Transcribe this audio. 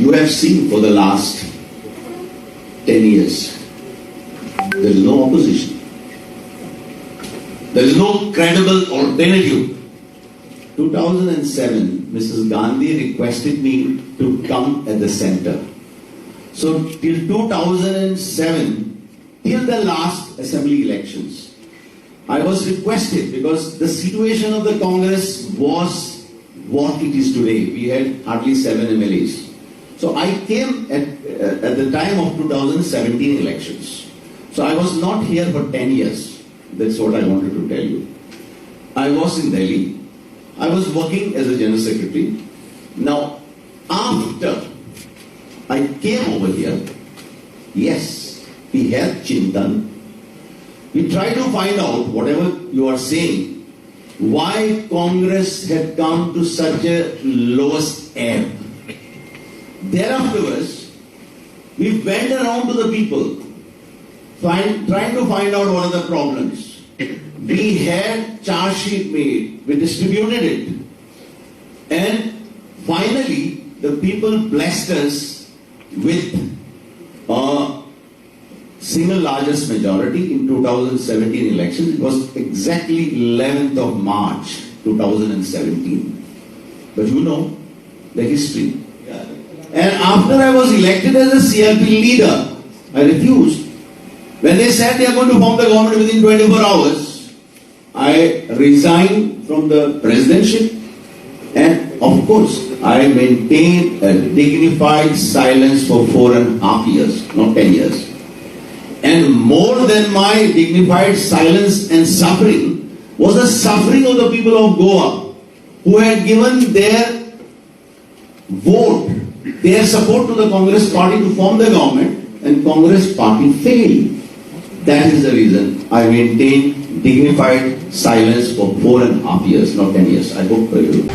You have seen for the last 10 years, there is no opposition. There is no credible alternative. 2007, Mrs. Gandhi requested me to come at the center. So till 2007, till the last assembly elections, I was requested because the situation of the Congress was what it is today. We had hardly 7 MLAs. So I came at the time of 2017 elections. So I was not here for 10 years. That's what I wanted to tell you. I was in Delhi. I was working as a general secretary. Now, after I came over here, yes, we had Chintan. We tried to find out, whatever you are saying, why Congress had come to such a lowest ebb. Thereafter, we went around to the people, trying to find out what are the problems. We had charge sheet made, we distributed it, and finally the people blessed us with a single largest majority in 2017 elections. It was exactly 11th of March 2017. But you know the history. And after I was elected as a CLP leader, I refused. When they said they are going to form the government within 24 hours, I resigned from the presidency, and of course, I maintained a dignified silence for 4.5 years, not 10 years. And more than my dignified silence and suffering was the suffering of the people of Goa, who had given their vote, their support to the Congress party to form the government, and Congress party failed. That is the reason I maintained dignified silence for 4.5 years, not 10 years. I hope you.